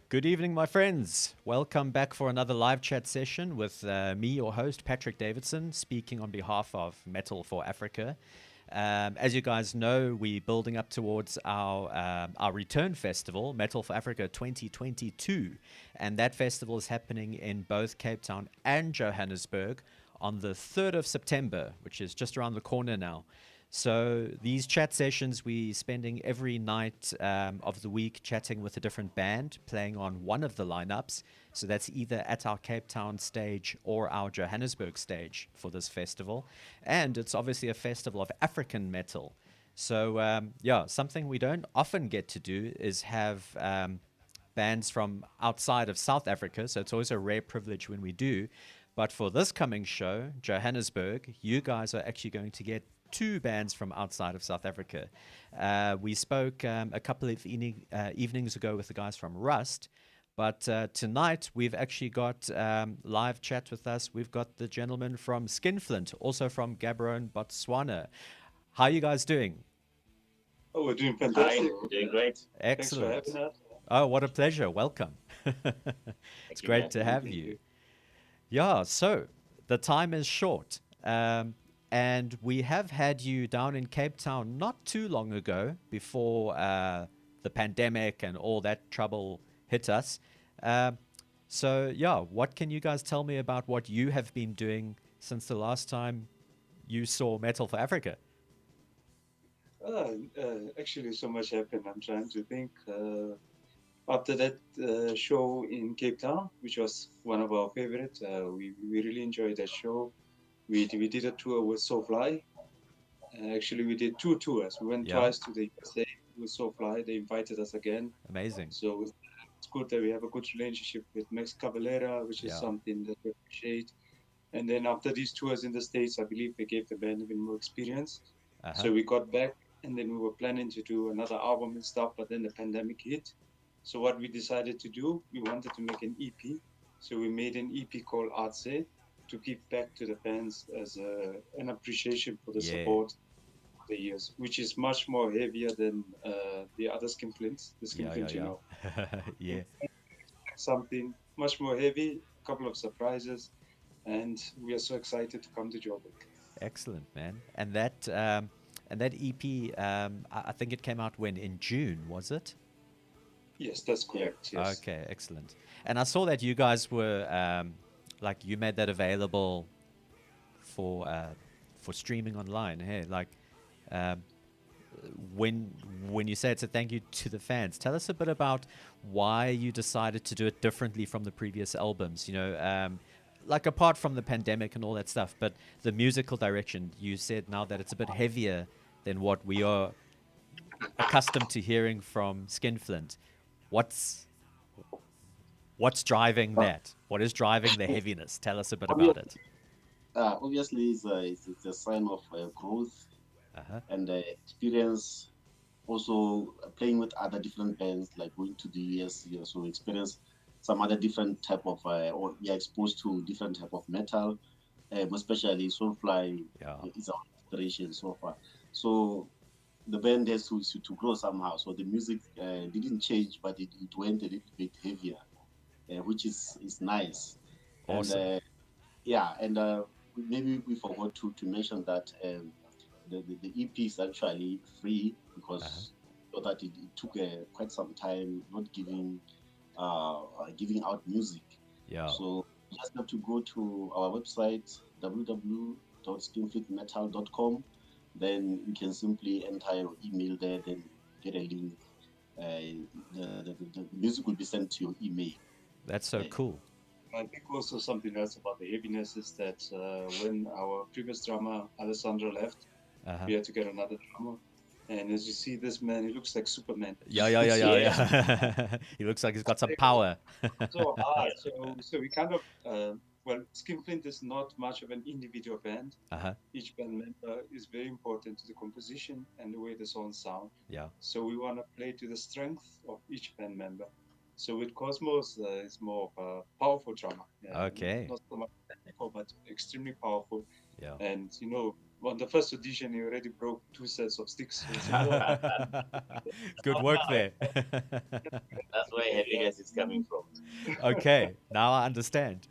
Good evening, my friends. Welcome back for another live chat session with me, your host, Patrick Davidson, speaking on behalf of Metal4Africa. As you guys know, we're building up towards our return festival, Metal for Africa 2022, and that festival is happening in both Cape Town and Johannesburg on the 3rd of September, which is just around the corner now. So these chat sessions, we spending every night of the week chatting with a different band, playing on one of the lineups. So that's either at our Cape Town stage or our Johannesburg stage for this festival. And it's obviously a festival of African metal. So yeah, something we don't often get to do is have bands from outside of South Africa. So it's always a rare privilege when we do. But for this coming show, Johannesburg, you guys are actually going to get two bands from outside of South Africa. We spoke a couple of evenings ago with the guys from Rust, but tonight we've actually got live chat with us. We've got the gentleman from Skinflint, also from Gaborone, Botswana. How are you guys doing? Oh, we're doing Hi, fantastic. doing great. Thanks for Excellent. having us. Oh, what a pleasure. Welcome. It's Thank you, great man. to have Thank you. you. Yeah, so the time is short. And we have had you down in Cape Town not too long ago before the pandemic and all that trouble hit us. So, yeah, what can you guys tell me about what you have been doing since the last time you saw Metal for Africa? Actually, so much happened. I'm trying to think. After that show in Cape Town, which was one of our favorites, we really enjoyed that show. We did a tour with SoFly. Actually, we did two tours. We went Yeah, twice to the USA with SoFly. They invited us again. amazing. So it's good that we have a good relationship with Max Cavalera, which is Yeah. something that we appreciate. And then after these tours in the States, I believe they gave the band even more experience. Uh huh. So we got back and then we were planning to do another album and stuff, but then the pandemic hit. So what we decided to do, we wanted to make an EP. So we made an EP called Artse to give back to the fans as an appreciation for the Yeah. support of the years, which is much more heavier than the other Skinflints, the Yeah, yeah, Skinflint, yeah. Yeah. something much more heavy, a couple of surprises, and we are so excited to come to Joburg. Excellent, man. And that EP, I think it came out when in June, was it? Yes, that's Yeah. correct. Yes. Okay, excellent. And I saw that you guys were like you made that available for streaming online. Hey, like um, when you say it's a thank you to the fans, tell us a bit about why you decided to do it differently from the previous albums. Like apart from the pandemic and all that stuff, but the musical direction. You said now that it's a bit heavier than what we are accustomed to hearing from Skinflint. What's what's driving Uh, that? What is driving the heaviness? Tell us a bit about obviously, it. obviously it's a sign of growth Uh huh. and experience. Also, playing with other different bands, like going to the US, you also experience some other different type of, or you're exposed to different type of metal, especially Soulfly Yeah. is our inspiration so far. So the band has to grow somehow. So the music didn't change, but it went a little bit heavier, which is nice. And Awesome. yeah, and maybe we forgot to mention that the EP is actually free Uh huh. because so that it took quite some time not giving out music. Yeah. So you just have to go to our website www.skinflintmetal.com. Then you can simply enter your email there, then get a link. The music will be sent to your email. That's so Uh, cool. I think also something else about the heaviness is that when our previous drummer Alessandro left, Uh huh. we had to get another drummer. And as you see, this man, he looks like Superman. Yeah, yeah, yeah, yeah, yeah, yeah. He looks like he's got some power. So hard. So we kind of, well, Skinflint is not much of an individual band. Uh huh. Each band member is very important to the composition and the way the songs sound. Yeah. So we want to play to the strength of each band member. So with Cosmos, it's more of a powerful drummer. Okay. Not so much technical, but extremely powerful. Yeah. And on the first audition, he already broke 2 sets of sticks. So it's more. Good work there. That's where heaviness is coming from. Okay, now I understand.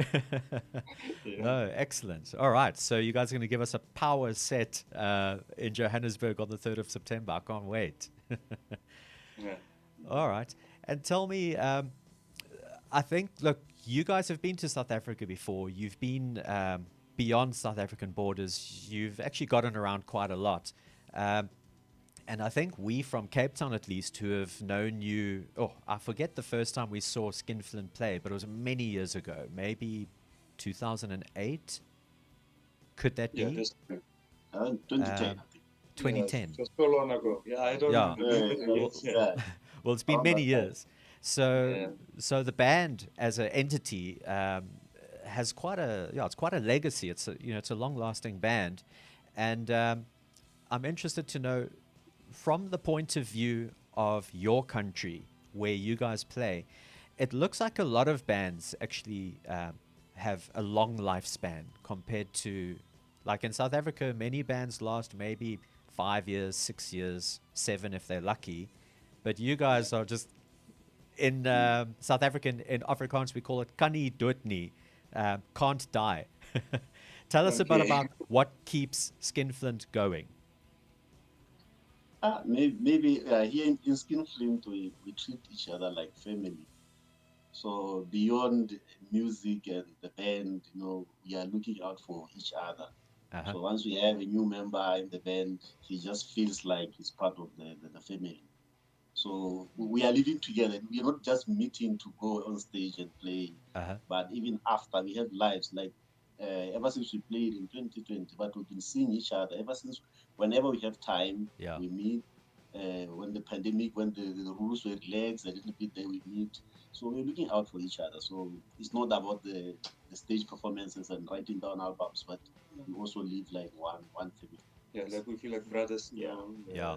Yeah. No, excellent. All right, so you guys are going to give us a power set in Johannesburg on the 3rd of September. I can't wait. Yeah. All right, and tell me, I think, look, you guys have been to South Africa before. You've been beyond South African borders. You've actually gotten around quite a lot. Um, and I think we from Cape Town, at least, who have known you, oh, I forget the first time we saw Skinflint play, but it was many years ago, maybe 2008. Could that Yeah, be? just 2010, Um, I think. 2010. just so long ago. Yeah, I don't Yeah. remember the Well, years. Yeah. Yeah, well, it's been around many that time. years. So, Yeah. so the band as an entity has quite a, yeah, it's quite a legacy. It's a, it's a long-lasting band, and I'm interested to know, from the point of view of your country where you guys play, it looks like a lot of bands actually have a long lifespan compared to, like in South Africa, many bands last maybe 5 years, 6 years, 7 if they're lucky. But you guys are just in South African, in Afrikaans, we call it kani doodni, can't die. Tell us a bit Okay. about what keeps Skinflint going. Maybe here in Skinflint, we treat each other like family. So beyond music and the band, we are looking out for each other. Uh-huh. So once we have a new member in the band, he just feels like he's part of the family. So we are living together. We are not just meeting to go on stage and play, Uh-huh. but even after we have lives. Like ever since we played in 2020, but we've been seeing each other ever since. Whenever we have time, Yeah. we meet. When the pandemic, when the rules were relaxed a little bit, then we meet. So we're looking out for each other. So it's not about the stage performances and writing down albums, but we also live like one family. Yeah, like we feel like brothers. Yeah. Yeah.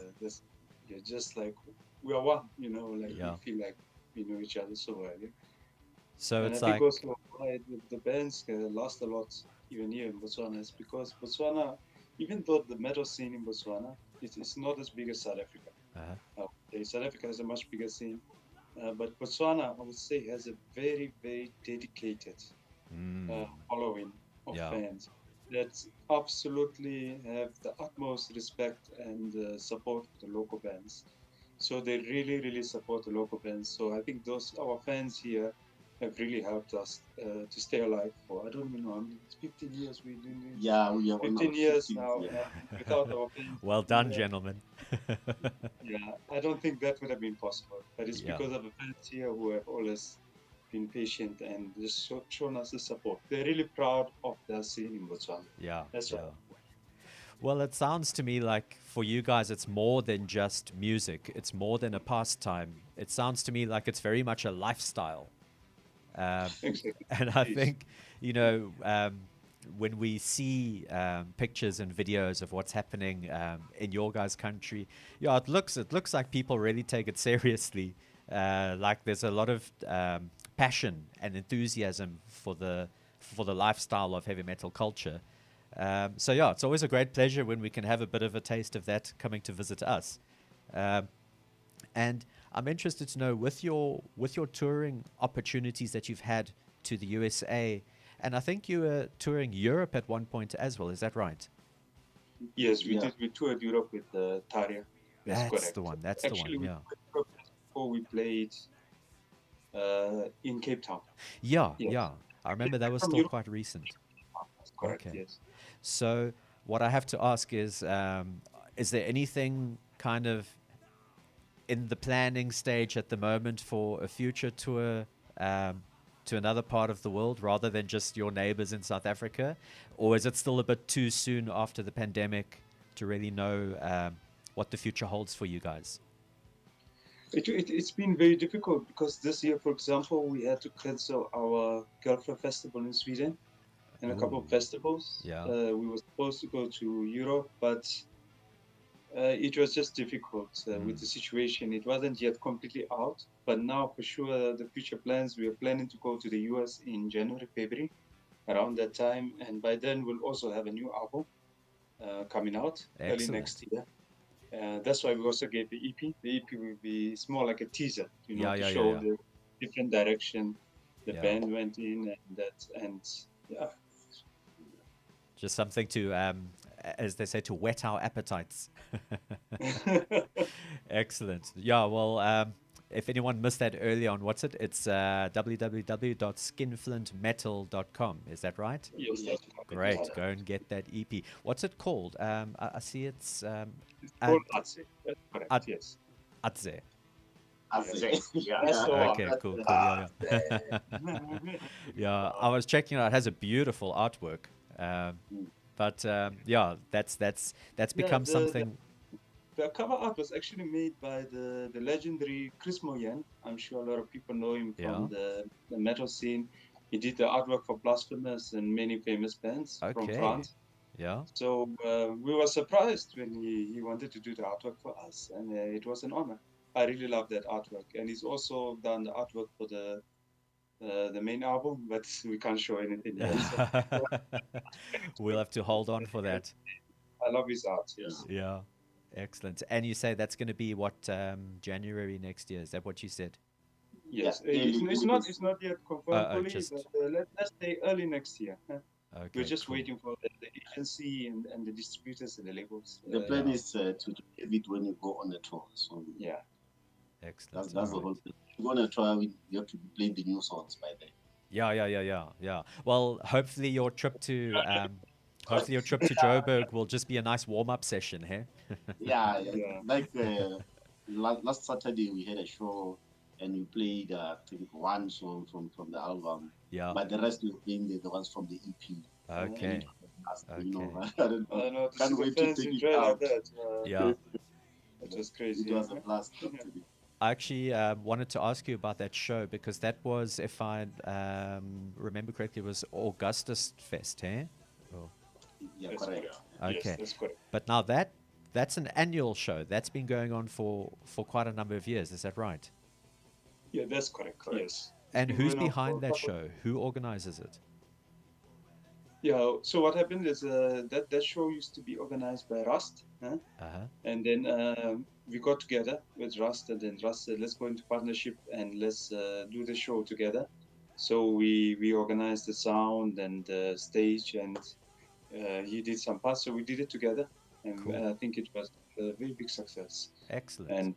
You're just like we are one. Like Yeah. we feel like we know each other so well. Yeah? So And I it's think like, also why the bands last a lot even here in Botswana is because Botswana, even though the metal scene in Botswana it's not as big as South Africa. South Africa has a much bigger scene, but Botswana, I would say, has a very, very dedicated following of Yeah. fans that absolutely have the utmost respect and support for the local bands. So they really, really support the local bands. So I think our fans here have really helped us to stay alive for, I don't even know, it's 15 years we've been doing. Yeah, we are 15 years 15, now, yeah. and without our fans. well done, gentlemen. Yeah, I don't think that would have been possible. But it's Yeah. because of the fans here who have always been patient and just shown us the support. They're really proud of their scene in Botswana. Yeah. That's yeah. right. Well, it sounds to me like for you guys, it's more than just music. It's more than a pastime. It sounds to me like it's very much a lifestyle. Exactly. And I It is. think, when we see pictures and videos of what's happening in your guys' country, yeah, it looks like people really take it seriously. Like there's a lot of passion and enthusiasm for the lifestyle of heavy metal culture. So yeah, it's always a great pleasure when we can have a bit of a taste of that coming to visit us. And I'm interested to know, with your touring opportunities that you've had to the USA, and I think you were touring Europe at one point as well. Is that right? Yes, we Yeah. did. We toured Europe with Taria. That's correct. the one. That's Actually, the one. we Yeah. toured Europe before we played in Cape Town. Yeah. Yes. Yeah. I remember that was From still Europe. quite recent. That's correct. Okay. Yes. So what I have to ask is there anything kind of in the planning stage at the moment for a future tour to another part of the world rather than just your neighbors in South Africa? Or is it still a bit too soon after the pandemic to really know what the future holds for you guys? It's been very difficult because this year, for example, we had to cancel our Girlfriend Festival in Sweden and a couple of Ooh. festivals. Yeah. We were supposed to go to Europe, but it was just difficult with the situation. It wasn't yet completely out, but now for sure, the future plans, we are planning to go to the US in January, February, around that time. And by then, we'll also have a new album. coming out early Excellent. next year. That's why we also gave the EP. The EP will be, it's more like a teaser, you know, to show the different direction the band went in, and yeah. Just something to, as they say, to whet our appetites. Excellent. Yeah, well, if anyone missed that early on, what's it? It's www.skinflintmetal.com. Is that right? Yes, that's Great. Go and get that EP. What's it called? I see it's called Atze. That's correct, yes. Atze. Yeah. Okay, cool. Yeah. Yeah, I was checking it out. It has a beautiful artwork. But yeah, that's become something. The cover art was actually made by the legendary Chris Moyen. I'm sure a lot of people know him from the metal scene. He did the artwork for Blasphemous and many famous bands from France. Yeah. So we were surprised when he wanted to do the artwork for us, and it was an honor. I really love that artwork, and he's also done the artwork for the main album, but we can't show anything yet. So. We'll have to hold on for that. I love his art. Yes. Yeah. Excellent. And you say that's going to be what, January next year? Is that what you said? Yes. It's not yet confirmed fully, but let's say early next year. Okay, we're just waiting for the agency and the distributors and the labels. The plan is to have it when you go on a tour. So yeah. Excellent. That's the whole thing. If you go on a tour, you have to be playing the new songs by then. Yeah. Well, hopefully your trip to Joburg will just be a nice warm-up session, hey? Yeah. Like last Saturday we had a show and we played I think one song from the album. Yeah. But the rest we were playing the ones from the EP. Okay. You know, I don't know. Can't wait to take it out. Like that. Yeah. It was crazy. It was a blast. I actually wanted to ask you about that show because that was, if I remember correctly, it was Augustus Fest, eh? Oh. Yeah, correct. Okay. Yes, that's correct. But now that's an annual show. That's been going on for quite a number of years. Is that right? Yeah, that's correct. Yes. And who's behind that show? Who organizes it? Yeah, so what happened is that show used to be organized by Rust. And then we got together with Rust, and then Rust said, let's go into partnership and let's do the show together. So we organized the sound and the stage, and he did some parts, so we did it together. And Cool. I think it was a very big success. Excellent. And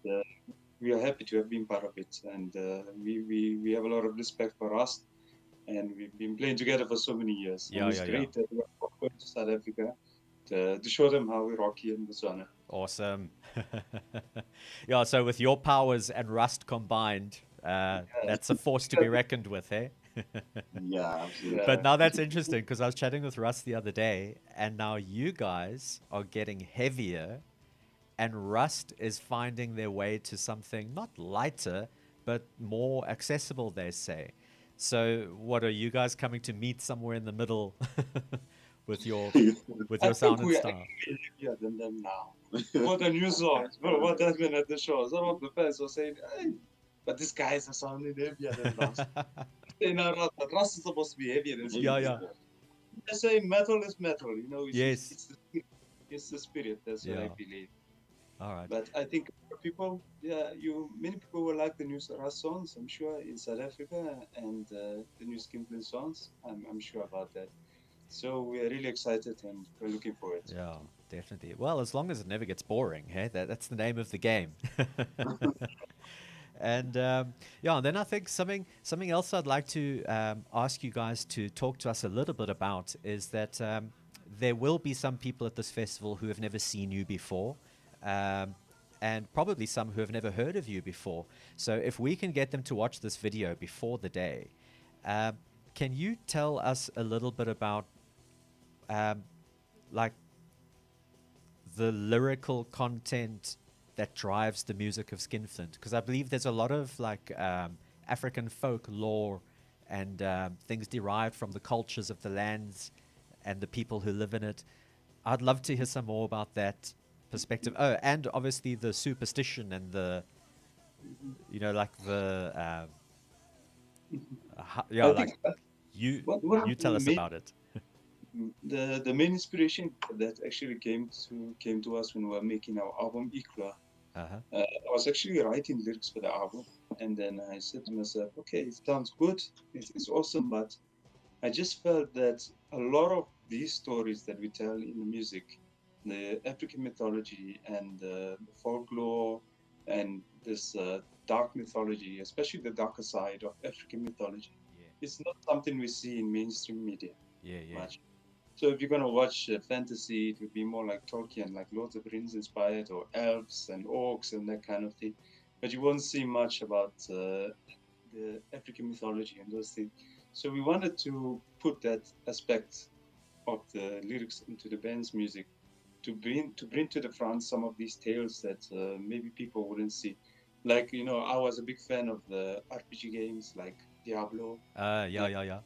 we are happy to have been part of it. And we have a lot of respect for Rust. And we've been playing together for so many years. And it's great that we're going to South Africa to show them how we rock here in Botswana. Awesome. Yeah, so with your powers and Rust combined, that's a force to be reckoned with, eh? Yeah, absolutely. But now that's interesting because I was chatting with Russ the other day, and now you guys are getting heavier, and Rust is finding their way to something not lighter, but more accessible, they say. So what are you guys coming to meet somewhere in the middle with your sound and style? Yeah, than them now. For the new songs, but what has been at the show, some of the fans were saying, hey, but these guys are sounding heavier than Rust. They know Rust, but Rust is supposed to be heavier than Yeah. They say metal is metal, you know. Yes. It's the spirit. That's what I believe. All right. But I think people, many people will like the new Rust songs, I'm sure, in South Africa, and the new Skinflint songs. I'm sure about that. So we are really excited and we're looking forward. Yeah, definitely. Well, as long as it never gets boring, hey, that's the name of the game. And and then I think something else I'd like to ask you guys to talk to us a little bit about is that there will be some people at this festival who have never seen you before, and probably some who have never heard of you before. So if we can get them to watch this video before the day, can you tell us a little bit about like the lyrical content that drives the music of Skinflint? Because I believe there's a lot of like African folklore and things derived from the cultures of the lands and the people who live in it. I'd love to hear some more about that perspective. Oh, and obviously the superstition and the, like the, you tell us about it. The main inspiration that actually came to us when we were making our album Ikla. Uh-huh. I was actually writing lyrics for the album, and then I said to myself, okay, it sounds good, it's awesome, but I just felt that a lot of these stories that we tell in the music, the African mythology and the folklore and this dark mythology, especially the darker side of African mythology, Yeah. it's not something we see in mainstream media Yeah. Yeah. much. So if you're gonna watch fantasy, it would be more like Tolkien, like Lord of the Rings inspired, or elves and orcs and that kind of thing. But you won't see much about the African mythology and those things. So we wanted to put that aspect of the lyrics into the band's music to bring to the front some of these tales that maybe people wouldn't see. Like, you know, I was a big fan of the RPG games like Diablo, Yeah.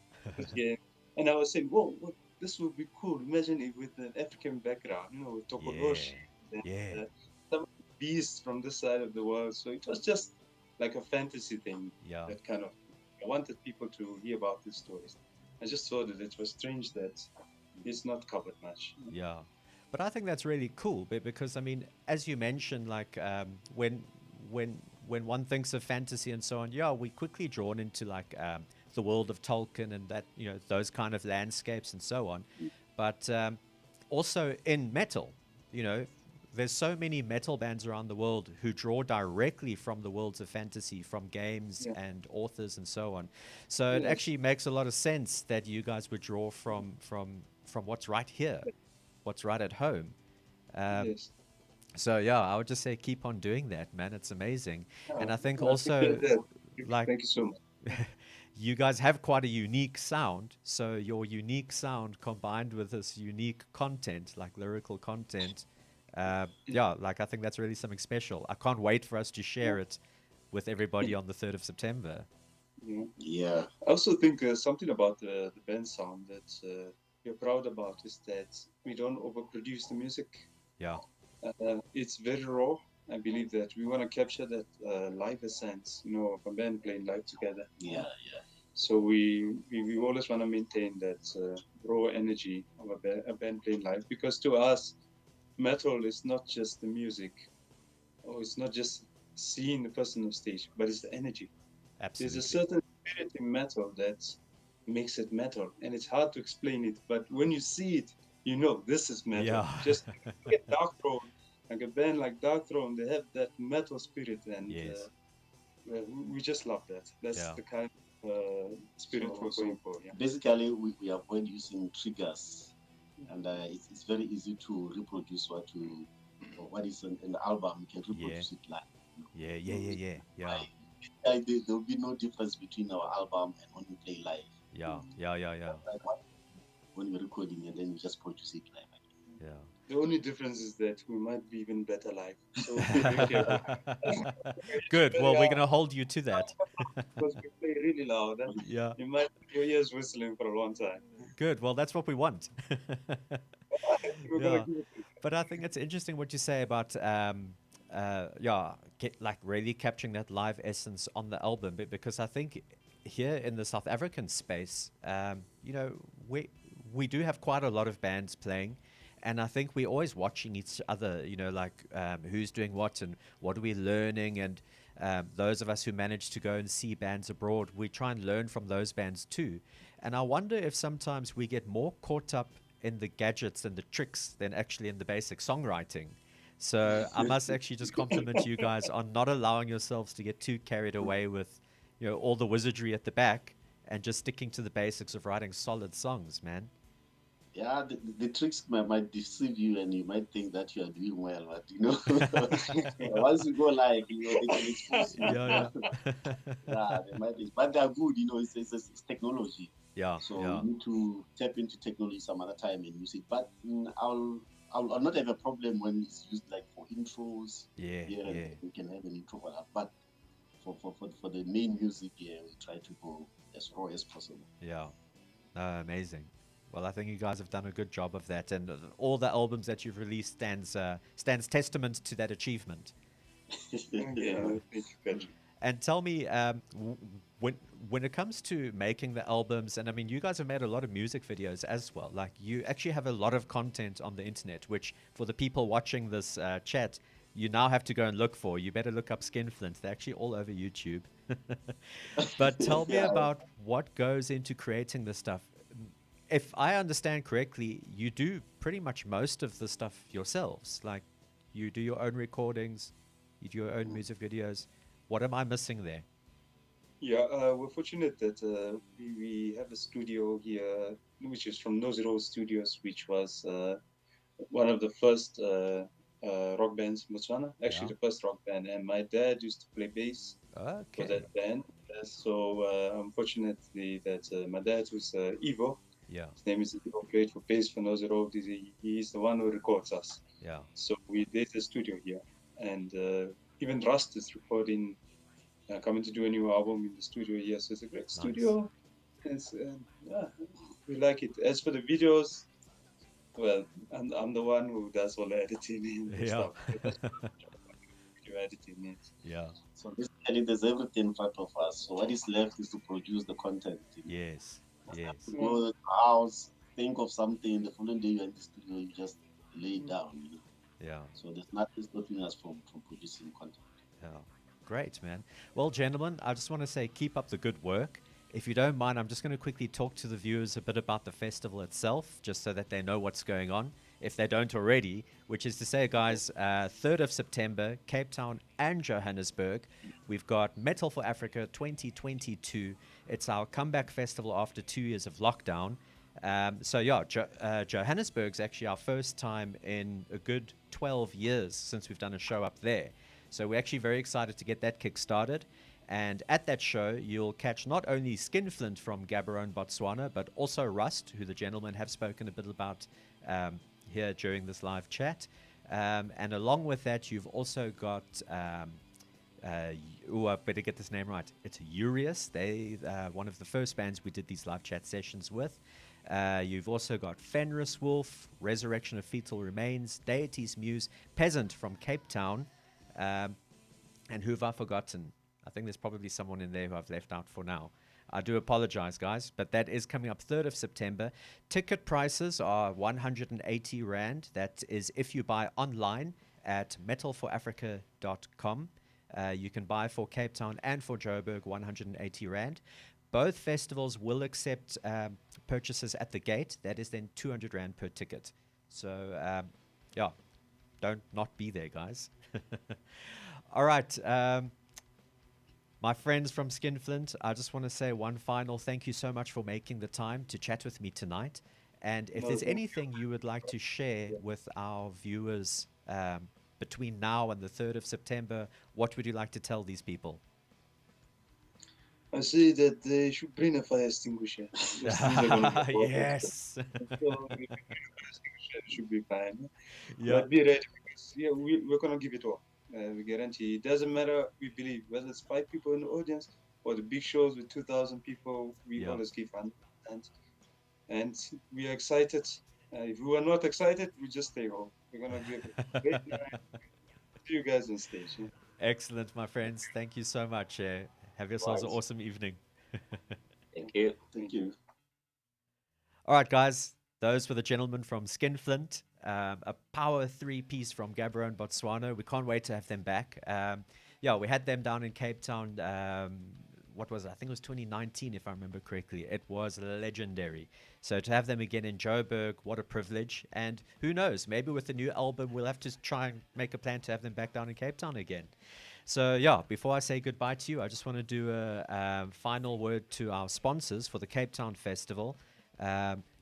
game. And I was saying, whoa, what, this would be cool. Imagine it with an African background, you know, with Yeah. Tokodoshi and Yeah. some beasts from this side of the world. So it was just like a fantasy thing, Yeah. that kind of. I wanted people to hear about these stories. I just thought that it was strange that it's not covered much. Yeah. But I think that's really cool because I mean, as you mentioned, like when when one thinks of fantasy and so on, yeah, we quickly drawn into like the world of Tolkien and that, you know, those kind of landscapes and so on. But also in metal, you know, there's so many metal bands around the world who draw directly from the worlds of fantasy, from games Yeah. and authors and so on. So it Yes. actually makes a lot of sense that you guys would draw from what's right here, what's right at home. Yes. So yeah, I would just say keep on doing that, man. It's amazing. And I think I also appreciate that. like Thank you so much. you guys have quite a unique sound. So your unique sound combined with this unique content, like lyrical content, yeah, like I think that's really something special. I can't wait for us to share it with everybody on the 3rd of September. Yeah. Yeah. I also think something about the band sound that we're proud about is that we don't overproduce the music. Yeah. It's very raw. I believe that we want to capture that live essence, you know, of a band playing live together. Yeah. So we always want to maintain that raw energy of a band playing live, because to us, metal is not just the music, or it's not just seeing the person on stage, but it's the energy. There's Absolutely. a certain spirit in metal that makes it metal, and it's hard to explain it. But when you see it, you know this is metal. Yeah. Just look at Dark Throne, like a band like Dark Throne, they have that metal spirit, and Yes. we just love that. That's Yeah. the kind of spirit we're going for. Yeah. Basically, we avoid using triggers, and it's very easy to reproduce what is in the album. You can reproduce it live. Yeah. There will be no difference between our album and when we play live. Yeah. Like when you're recording and then you just produce it live. Yeah. The only difference is that we might be even better live. So be very careful. Good. Well, we're going to hold you to that. Because we play really loud, and Yeah. you might have your ears whistling for a long time. Good. Well, that's what we want. We're Yeah. gonna give it. But I think it's interesting what you say about, like really capturing that live essence on the album, because I think here in the South African space, you know, we do have quite a lot of bands playing, and I think we're always watching each other, you know, like who's doing what and what are we learning, and those of us who manage to go and see bands abroad, we try and learn from those bands too. And I wonder if sometimes we get more caught up in the gadgets and the tricks than actually in the basic songwriting. So I must actually just compliment you guys on not allowing yourselves to get too carried away with, you know, all the wizardry at the back and just sticking to the basics of writing solid songs, man. Yeah, the tricks might deceive you, and you might think that you are doing well, but you know, once you go live, you know, they can expose you. Yeah. Yeah, they might, but they are good. You know, it's technology. Yeah. So Yeah. you need to tap into technology some other time and use it. But I'll not have a problem when it's used like for intros. Yeah. We can have an intro for that. But for the main music, yeah, we try to go as raw as possible. Yeah. Amazing. Well, I think you guys have done a good job of that, and all the albums that you've released stands testament to that achievement. Yeah, thank you, Patrick. And tell me, when when it comes to making the albums, and I mean, you guys have made a lot of music videos as well. Like, you actually have a lot of content on the internet, which for the people watching this chat, you now have to go and look for. You better look up Skinflint. They're actually all over YouTube. But tell me Yeah. about what goes into creating this stuff. If I understand correctly, you do pretty much most of the stuff yourselves. Like, you do your own recordings, you do your own music videos. What am I missing there? Yeah, we're fortunate that we have a studio here, which is from Nose Road Studios, which was one of the first rock bands in Botswana. Actually, Yeah. the first rock band. And my dad used to play bass for Okay. that band. Unfortunately, that my dad, who's Ivo, Yeah. his name is Ivo, played for bass for Nose Road. He's the one who records us. Yeah. So there's a studio here, and even Rust is recording, coming to do a new album in the studio here. So it's a great studio. Yeah, we like it. As for the videos, well, I'm the one who does all the editing and Yeah. stuff. Video editing it. Yeah. So basically, there's everything in front of us. So what is left is to produce the content. Yes. Yes. To go to the house, think of something. The following day you're in the studio, you just lay it down. Yeah. So there's nothing stopping us from producing content. Yeah. Great, man. Well, gentlemen, I just want to say keep up the good work. If you don't mind, I'm just going to quickly talk to the viewers a bit about the festival itself, just so that they know what's going on, if they don't already, which is to say, guys, 3rd of September, Cape Town and Johannesburg. We've got Metal for Africa 2022. It's our comeback festival after 2 years of lockdown. Johannesburg's actually our first time in a good 12 years since we've done a show up there. So we're actually very excited to get that kick-started. And at that show, you'll catch not only Skinflint from Gaborone, Botswana, but also Rust, who the gentlemen have spoken a bit about here during this live chat. And along with that, you've also got, I better get this name right. It's Urius. They one of the first bands we did these live chat sessions with. You've also got Fenris Wolf, Resurrection of Fetal Remains, Deity's Muse, Peasant from Cape Town, and who have I forgotten? I think there's probably someone in there who I've left out for now. I do apologize, guys, but that is coming up 3rd of September. Ticket prices are 180 Rand. That is if you buy online at metal4africa.com. You can buy for Cape Town and for Joburg, 180 Rand. Both festivals will accept purchases at the gate. That is then 200 Rand per ticket. So, don't not be there, guys. All right. My friends from Skinflint, I just want to say one final thank you so much for making the time to chat with me tonight. And if there's anything you would like to share with our viewers between now and the 3rd of September, what would you like to tell these people? I say that they should bring a fire extinguisher. These are gonna be important. Yes. So if you bring a fire extinguisher, it should be fine. Yeah. But be ready, because we're gonna give it all. We guarantee. It doesn't matter. We believe whether it's 5 people in the audience or the big shows with 2,000 people. We always give 100%, and we are excited. If we are not excited, we just stay home. We're gonna give it a great night. See you guys on stage. Yeah? Excellent, my friends. Thank you so much. Have yourselves an awesome evening. Thank you. Thank you. All right, guys. Those were the gentlemen from Skinflint, a power 3-piece from Gaborone, Botswana. We can't wait to have them back. We had them down in Cape Town. What was it? I think it was 2019, if I remember correctly. It was legendary. So to have them again in Joburg, what a privilege. And who knows, maybe with the new album, we'll have to try and make a plan to have them back down in Cape Town again. So before I say goodbye to you, I just want to do a final word to our sponsors for the Cape Town Festival.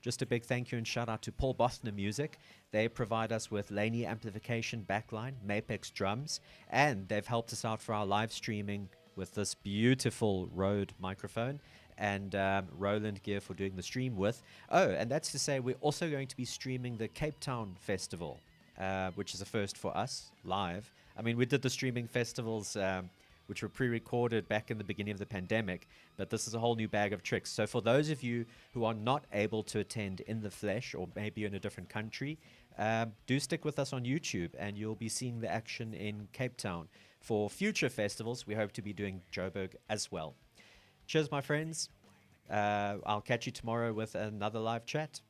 Just a big thank you and shout out to Paul Bothner Music. They provide us with Laney amplification backline, Mapex drums, and they've helped us out for our live streaming with this beautiful Rode microphone and Roland gear for doing the stream with. Oh, and that's to say we're also going to be streaming the Cape Town Festival, which is a first for us, live. I mean, we did the streaming festivals which were pre-recorded back in the beginning of the pandemic, but this is a whole new bag of tricks. So for those of you who are not able to attend in the flesh, or maybe in a different country, do stick with us on YouTube and you'll be seeing the action in Cape Town. For future festivals, we hope to be doing Joburg as well. Cheers, my friends. I'll catch you tomorrow with another live chat.